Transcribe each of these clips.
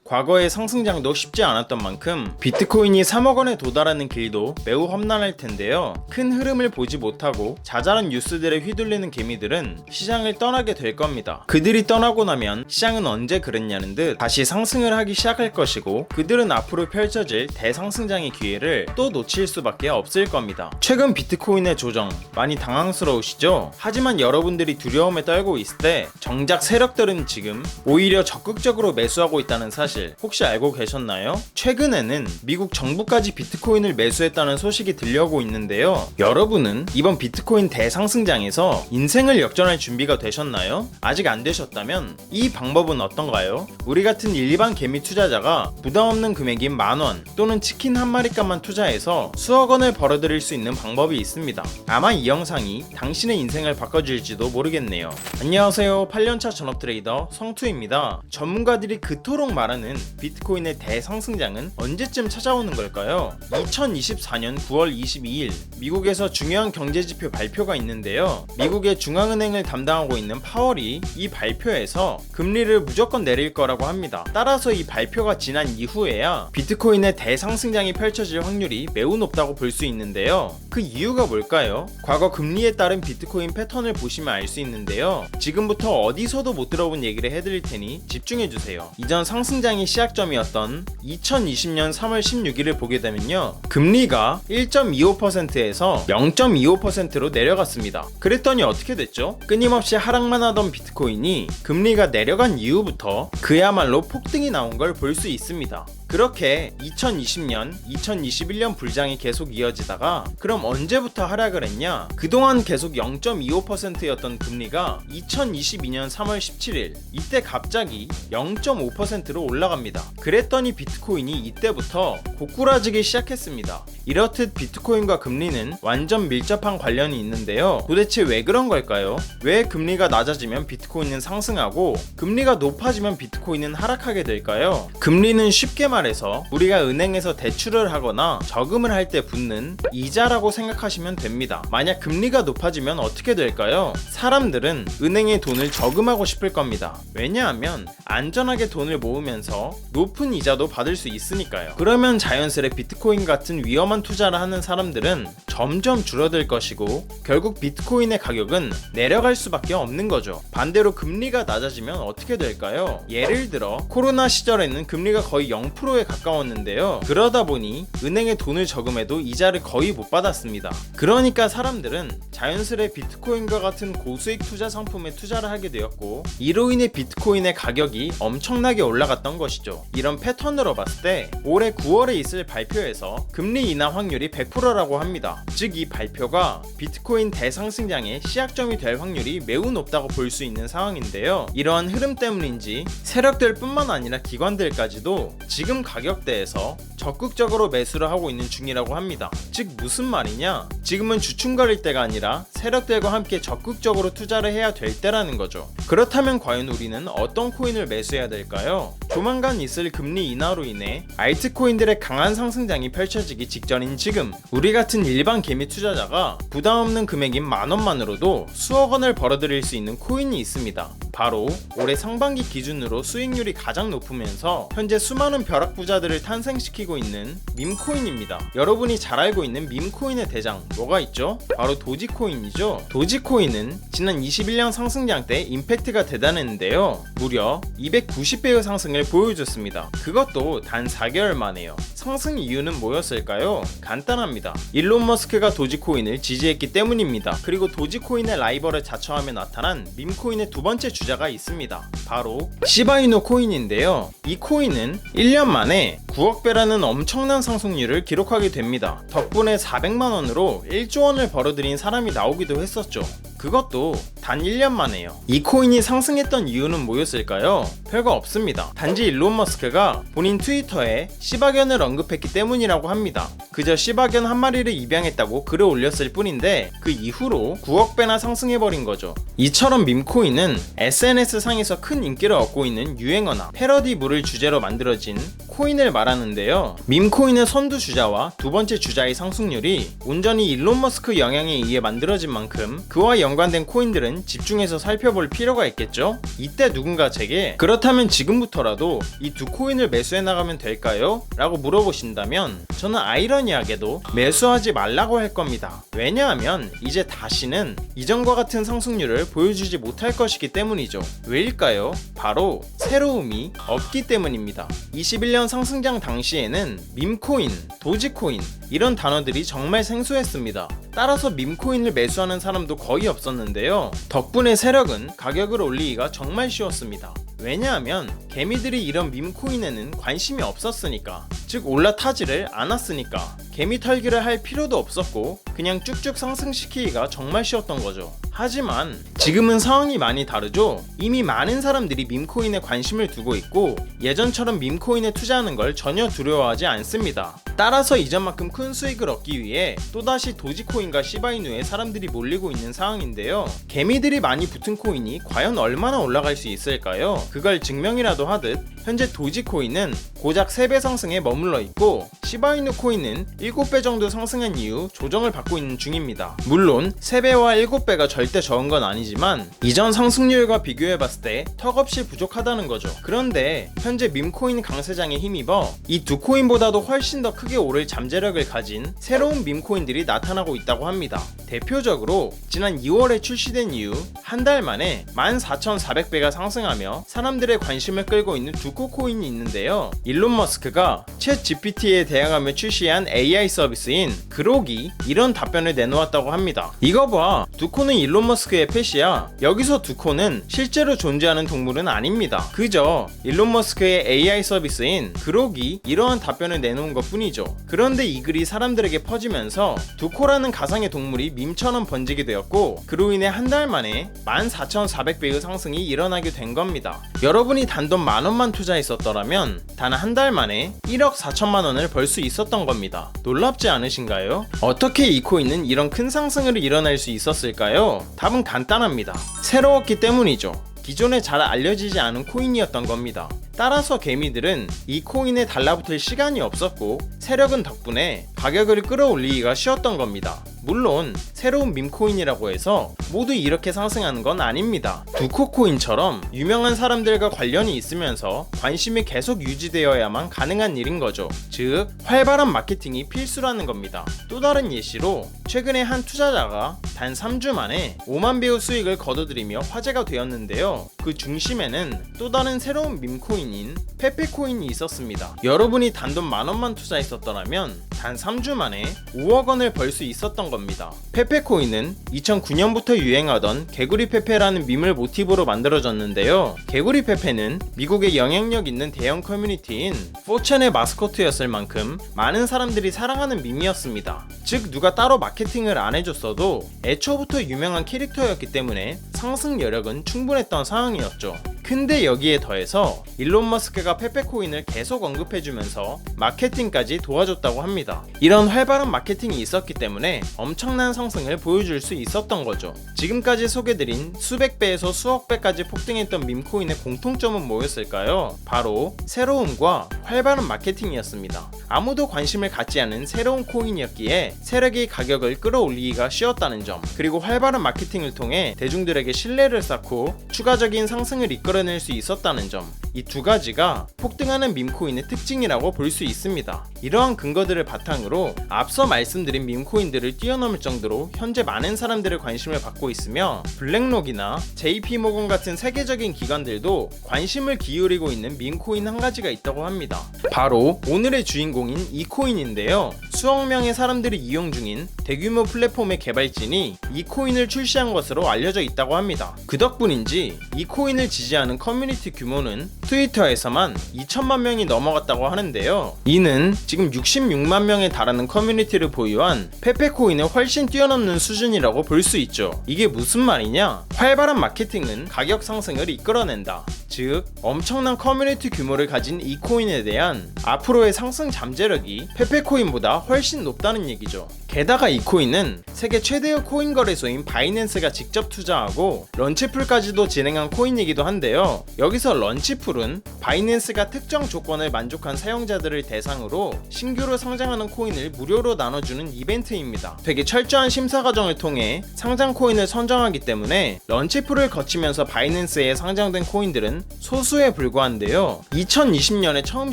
과거의 상승장도 쉽지 않았던 만큼 비트코인이 3억 원에 도달하는 길도 매우 험난할 텐데요. 큰 흐름을 보지 못하고 자잘한 뉴스들에 휘둘리는 개미들은 시장을 떠나게 될 겁니다. 그들이 떠나고 나면 시장은 언제 그랬냐는 듯 다시 상승을 하기 시작할 것이고, 그들은 앞으로 펼쳐질 대상승장의 기회를 또 놓칠 수밖에 없을 겁니다. 최근 비트코인의 조정 많이 당황스러우시죠? 하지만 여러분들이 두려움에 떨고 있을 때 정작 세력들은 지금 오히려 적극적으로 매수하고 있다는 사실 혹시 알고 계셨나요? 최근에는 미국 정부까지 비트코인을 매수했다는 소식이 들려오고 있는데요. 여러분은 이번 비트코인 대상승장에서 인생을 역전할 준비가 되셨나요? 아직 안 되셨다면 이 방법은 어떤가요? 우리 같은 일반 개미 투자자가 부담없는 금액인 10,000원 또는 치킨 한 마리값만 투자해서 수억 원을 벌어들일 수 있는 방법이 있습니다. 아마 이 영상이 당신의 인생을 바꿔줄지도 모르겠네요. 안녕하세요. 8년차 전업 트레이더 성투입니다. 전문가들이 그토록 말하는 비트코인의 대상승장은 언제쯤 찾아오는 걸까요? 2024년 9월 22일 미국에서 중요한 경제지표 발표가 있는데요. 미국의 중앙은행을 담당하고 있는 파월이 이 발표에서 금리를 무조건 내릴 거라고 합니다. 따라서 이 발표가 지난 이후에야 비트코인의 대상승장이 펼쳐질 확률이 매우 높다고 볼 수 있는데요. 그 이유가 뭘까요? 과거 금리에 따른 비트코인 패턴을 보시면 알 수 있는데요. 지금부터 어디서도 못 들어본 얘기를 해드릴 테니 집중해주세요. 이전 상승장의 시작점이었던 2020년 3월 16일을 보게 되면요, 금리가 1.25%에서 0.25%로 내려갔습니다. 그랬더니 어떻게 됐죠? 끊임없이 하락만 하던 비트코인이 금리가 내려간 이후부터 그야말로 폭등이 나온 걸 볼 수 있습니다. 그렇게 2020년, 2021년 불장이 계속 이어지다가 그럼 언제부터 하락을 했냐? 그동안 계속 0.25%였던 금리가 2022년 3월 17일 이때 갑자기 0.5%로 올라갑니다. 그랬더니 비트코인이 이때부터 고꾸라지기 시작했습니다. 이렇듯 비트코인과 금리는 완전 밀접한 관련이 있는데요. 도대체 왜 그런 걸까요? 왜 금리가 낮아지면 비트코인은 상승하고 금리가 높아지면 비트코인은 하락하게 될까요? 금리는 쉽게 말해서 우리가 은행에서 대출을 하거나 저금을 할 때 붙는 이자라고 생각하시면 됩니다. 만약 금리가 높아지면 어떻게 될까요? 사람들은 은행에 돈을 저금하고 싶을 겁니다. 왜냐하면 안전하게 돈을 모으면서 높은 이자도 받을 수 있으니까요. 그러면 자연스레 비트코인 같은 위험한 투자를 하는 사람들은 점점 줄어들 것이고 결국 비트코인의 가격은 내려갈 수밖에 없는 거죠. 반대로 금리가 낮아지면 어떻게 될까요? 예를 들어 코로나 시절에는 금리가 거의 0%에 가까웠는데요. 그러다 보니 은행에 돈을 저금해도 이자를 거의 못 받았습니다. 그러니까 사람들은 자연스레 비트코인과 같은 고수익 투자 상품에 투자를 하게 되었고, 이로 인해 비트코인의 가격이 엄청나게 올라갔던 것이죠. 이런 패턴으로 봤을 때 올해 9월에 있을 발표에서 금리 인하 확률이 100%라고 합니다. 즉 이 발표가 비트코인 대상승장의 시작점이 될 확률이 매우 높다고 볼 수 있는 상황인데요. 이러한 흐름 때문인지 세력들 뿐만 아니라 기관들까지도 지금 가격대에서 적극적으로 매수를 하고 있는 중이라고 합니다. 즉 무슨 말이냐? 지금은 주춤거릴 때가 아니라 세력들과 함께 적극적으로 투자를 해야 될 때라는 거죠. 그렇다면 과연 우리는 어떤 코인을 매수해야 될까요? 조만간 있을 금리 인하로 인해 알트코인들의 강한 상승장이 펼쳐지기 직전인 지금, 우리 같은 일반 개미 투자자가 부담없는 금액인 10,000원만으로도 수억 원을 벌어들일 수 있는 코인이 있습니다. 바로 올해 상반기 기준으로 수익률이 가장 높으면서 현재 수많은 벼락부자들을 탄생시키고 있는 밈코인입니다. 여러분이 잘 알고 있는 밈코인의 대장 뭐가 있죠? 바로 도지코인이죠. 도지코인은 지난 21년 상승장 때 임팩트가 대단했는데요. 무려 290배의 상승을 보여줬습니다. 그것도 단 4개월 만에요. 상승 이유는 뭐였을까요? 간단합니다. 일론 머스크가 도지코인을 지지했기 때문입니다. 그리고 도지코인의 라이벌을 자처하며 나타난 밈코인의 두 번째 주자가 있습니다. 바로 시바이누 코인인데요. 이 코인은 1년 만에 9억 배라는 엄청난 상승률을 기록하게 됩니다. 덕분에 400만원으로 1조 원을 벌어들인 사람이 나오기도 했었죠. 그것도 단 1년 만에요. 이 코인이 상승했던 이유는 뭐였을까요? 별거 없습니다. 단지 일론 머스크가 본인 트위터에 시바견을 언급했기 때문이라고 합니다. 그저 시바견 한 마리를 입양했다고 글을 올렸을 뿐인데 그 이후로 9억 배나 상승해버린 거죠. 이처럼 밈코인은 SNS 상에서 큰 인기를 얻고 있는 유행어나 패러디물을 주제로 만들어진 코인을 말하는데요. 밈코인의 선두 주자와 두 번째 주자의 상승률이 온전히 일론 머스크 영향에 의해 만들어진 만큼 그와 연관된 코인들은 집중해서 살펴볼 필요가 있겠죠? 이때 누군가 제게 그렇다면 지금부터라도 이 두 코인을 매수해 나가면 될까요? 라고 물어보신다면 저는 아이러니하게도 매수하지 말라고 할 겁니다. 왜냐하면 이제 다시는 이전과 같은 상승률을 보여주지 못할 것이기 때문이죠. 왜일까요? 바로 새로움이 없기 때문입니다. 21년 상승장 당시에는 밈코인, 도지코인 이런 단어들이 정말 생소했습니다. 따라서 밈코인을 매수하는 사람도 거의 없었는데요. 덕분에 세력은 가격을 올리기가 정말 쉬웠습니다. 왜냐하면 개미들이 이런 밈코인에는 관심이 없었으니까, 즉 올라타지를 않았으니까 개미 털기를 할 필요도 없었고 그냥 쭉쭉 상승시키기가 정말 쉬웠던 거죠. 하지만 지금은 상황이 많이 다르죠. 이미 많은 사람들이 밈코인에 관심을 두고 있고 예전처럼 밈코인에 투자하는 걸 전혀 두려워하지 않습니다. 따라서 이전만큼 큰 수익을 얻기 위해 또다시 도지코인과 시바이누에 사람들이 몰리고 있는 상황인데요. 개미들이 많이 붙은 코인이 과연 얼마나 올라갈 수 있을까요? 그걸 증명이라도 하듯 현재 도지코인은 고작 3배 상승에 머물러 있고 시바이누 코인은 7배 정도 상승한 이후 조정을 받고 있는 중입니다. 물론 3배와 7배가 절대 적은 건 아니지만 이전 상승률과 비교해봤을 때 턱없이 부족하다는 거죠. 그런데 현재 밈코인 강세장에 힘입어 이 두 코인보다도 훨씬 더 크게 오를 잠재력을 가진 새로운 밈코인들이 나타나고 있다고 합니다. 대표적으로 지난 2월에 출시된 이후 한 달 만에 14,400배가 상승하며 사람들의 관심을 끌고 있는 두 코인이 있는데요. 일론 머스크가 챗 GPT에 대항하며 출시한 AI 서비스인 그록이 이런 답변을 내놓았다고 합니다. 이거 봐, 두코는 일론 머스크의 펫이야. 여기서 두코는 실제로 존재하는 동물은 아닙니다. 그저 일론 머스크의 AI 서비스인 그록이 이러한 답변을 내놓은 것 뿐이죠. 그런데 이 글이 사람들에게 퍼지면서 두코라는 가상의 동물이 밈처럼 번지게 되었고 그로 인해 한 달 만에 14,400배의 상승이 일어나게 된 겁니다. 여러분이 단돈 만원만 투자했었더라면 단 한 달 만에 1억 4천만 원을 벌 수 있었던 겁니다. 놀랍지 않으신가요? 어떻게 이 코인은 이런 큰 상승을 일어날 수 있었을까요? 답은 간단합니다. 새로웠기 때문이죠. 기존에 잘 알려지지 않은 코인이었던 겁니다. 따라서 개미들은 이 코인에 달라붙을 시간이 없었고 세력은 덕분에 가격을 끌어올리기가 쉬웠던 겁니다. 물론 새로운 밈코인이라고 해서 모두 이렇게 상승하는 건 아닙니다. 두코코인처럼 유명한 사람들과 관련이 있으면서 관심이 계속 유지되어야만 가능한 일인 거죠. 즉 활발한 마케팅이 필수라는 겁니다. 또 다른 예시로 최근에 한 투자자가 단 3주 만에 5만 배의 수익을 거둬들이며 화제가 되었는데요. 그 중심에는 또 다른 새로운 밈코인인 페페코인이 있었습니다. 여러분이 단돈 만원만 투자했었더라면 단 3주 만에 5억 원을 벌 수 있었던 겁니다. 페페코인은 2009년부터 유행하던 개구리 페페라는 밈을 모티브로 만들어졌는데요. 개구리 페페는 미국의 영향력 있는 대형 커뮤니티인 4chan의 마스코트였을 만큼 많은 사람들이 사랑하는 밈이었습니다. 즉 누가 따로 마케팅을 안 해줬어도 애초부터 유명한 캐릭터였기 때문에 상승 여력은 충분했던 상황이었죠. 근데 여기에 더해서 일론 머스크가 페페코인을 계속 언급해주면서 마케팅까지 도와줬다고 합니다. 이런 활발한 마케팅이 있었기 때문에 엄청난 상승을 보여줄 수 있었던 거죠. 지금까지 소개드린 수백 배에서 수억 배까지 폭등했던 밈코인의 공통점은 뭐였을까요? 바로 새로움과 활발한 마케팅이었습니다. 아무도 관심을 갖지 않은 새로운 코인이었기에 세력이 가격을 끌어올리기가 쉬웠다는 점, 그리고 활발한 마케팅을 통해 대중들에게 신뢰를 쌓고 추가적인 상승을 이끌어낼 수 있었다는 점, 이 두 가지가 폭등하는 밈코인의 특징이라고 볼 수 있습니다. 이러한 근거들을 바탕으로 앞서 말씀드린 밈코인들을 뛰어넘을 정도로 현재 많은 사람들의 관심을 받고 있으며 블랙록이나 JP모건 같은 세계적인 기관들도 관심을 기울이고 있는 밈코인 한 가지가 있다고 합니다. 바로 오늘의 주인공인 이 코인인데요. 수억 명의 사람들이 이용 중인 대규모 플랫폼의 개발진이 이 코인을 출시한 것으로 알려져 있다고 합니다. 그 덕분인지 이 코인을 지지하는 커뮤니티 규모는 트위터에서만 2천만 명이 넘어갔다고 하는데요. 이는 지금 66만 명에 달하는 커뮤니티를 보유한 페페코인을 훨씬 뛰어넘는 수준이라고 볼 수 있죠. 이게 무슨 말이냐? 활발한 마케팅은 가격 상승을 이끌어낸다. 즉 엄청난 커뮤니티 규모를 가진 이 코인에 대한 앞으로의 상승 잠재력이 페페코인보다 훨씬 높다는 얘기죠. 게다가 이 코인은 세계 최대의 코인 거래소인 바이낸스가 직접 투자하고 런치풀까지도 진행한 코인이기도 한데요. 여기서 런치풀은 바이낸스가 특정 조건을 만족한 사용자들을 대상으로 신규로 상장하는 코인을 무료로 나눠주는 이벤트입니다. 되게 철저한 심사 과정을 통해 상장 코인을 선정하기 때문에 런치풀을 거치면서 바이낸스에 상장된 코인들은 소수에 불과한데요. 2020년에 처음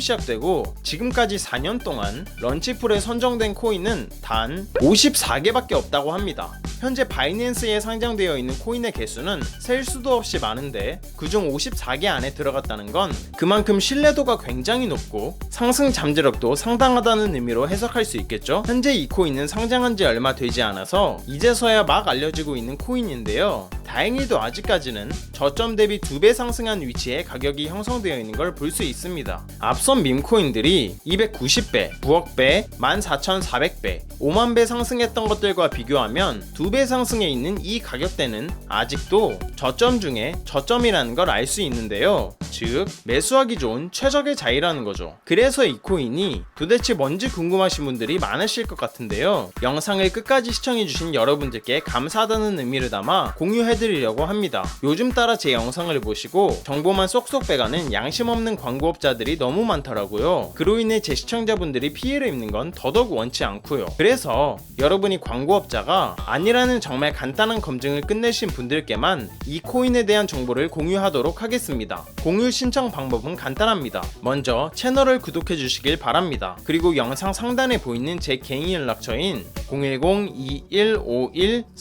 시작되고 지금까지 4년 동안 런치풀에 선정된 코인은 단 54개밖에 없다고 합니다. 현재 바이낸스에 상장되어 있는 코인의 개수는 셀 수도 없이 많은데 그중 54개 안에 들어갔다는 건 그만큼 신뢰도가 굉장히 높고 상승 잠재력도 상당하다는 의미로 해석할 수 있겠죠. 현재 이 코인은 상장한 지 얼마 되지 않아서 이제서야 막 알려지고 있는 코인인데요. 다행히도 아직까지는 저점 대비 2배 상승한 위치에 가격이 형성되어 있는 걸 볼 수 있습니다. 앞선 밈코인들이 290배, 9억배, 14,400배, 5만배 상승했던 것들과 비교하면 2배 상승해 있는 이 가격대는 아직도 저점 중에 저점이라는 걸 알 수 있는데요. 즉 매수하기 좋은 최적의 자리라는 거죠. 그래서 이 코인이 도대체 뭔지 궁금하신 분들이 많으실 것 같은데요. 영상을 끝까지 시청해주신 여러분들께 감사하다는 의미를 담아 공유해드리려고 합니다. 요즘 따라 제 영상을 보시고 정보만 쏙쏙 빼가는 양심 없는 광고업자들이 너무 많더라고요. 그로 인해 제 시청자분들이 피해를 입는 건 더더욱 원치 않고요. 그래서 여러분이 광고업자가 아니라는 정말 간단한 검증을 끝내신 분들께만 이 코인에 대한 정보를 공유하도록 하겠습니다. 공유 신청 방법은 간단합니다. 먼저 채널을 구독해 주시길 바랍니다. 그리고 영상 상단에 보이는 제 개인 연락처인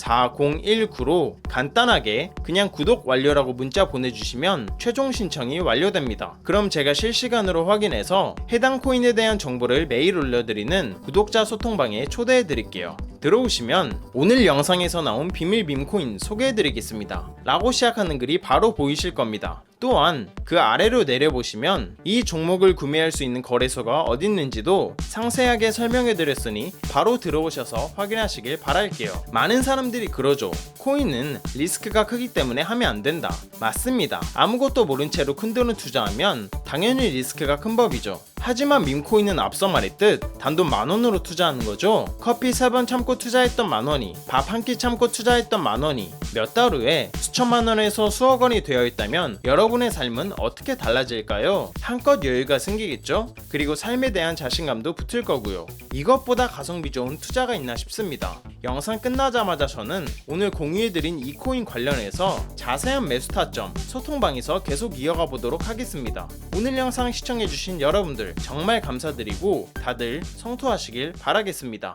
010-2151-4019로 간단하게 그냥 구독 완료라고 문자 보내주시면 최종 신청이 완료됩니다. 그럼 제가 실시간으로 확인해서 해당 코인에 대한 정보를 매일 올려드리는 구독자 소통방에 초대해 드릴게요. 들어오시면 오늘 영상에서 나온 비밀 밈코인 소개해드리겠습니다 라고 시작하는 글이 바로 보이실 겁니다. 또한 그 아래로 내려보시면 이 종목을 구매할 수 있는 거래소가 어딨는지도 상세하게 설명해드렸으니 바로 들어오셔서 확인하시길 바랄게요. 많은 사람들이 그러죠. 코인은 리스크가 크기 때문에 하면 안 된다. 맞습니다. 아무것도 모른 채로 큰 돈을 투자하면 당연히 리스크가 큰 법이죠. 하지만 밈코인은 앞서 말했듯 단돈 10,000원으로 투자하는 거죠. 커피 3번 참고 투자했던 10,000원이 밥 한 끼 참고 투자했던 10,000원이 몇 달 후에 수천만 원에서 수억 원이 되어 있다면 여러분의 삶은 어떻게 달라질까요? 한껏 여유가 생기겠죠? 그리고 삶에 대한 자신감도 붙을 거고요. 이것보다 가성비 좋은 투자가 있나 싶습니다. 영상 끝나자마자 저는 오늘 공유해드린 이 코인 관련해서 자세한 매수 타점 소통방에서 계속 이어가 보도록 하겠습니다. 오늘 영상 시청해주신 여러분들 정말 감사드리고 다들 성투하시길 바라겠습니다.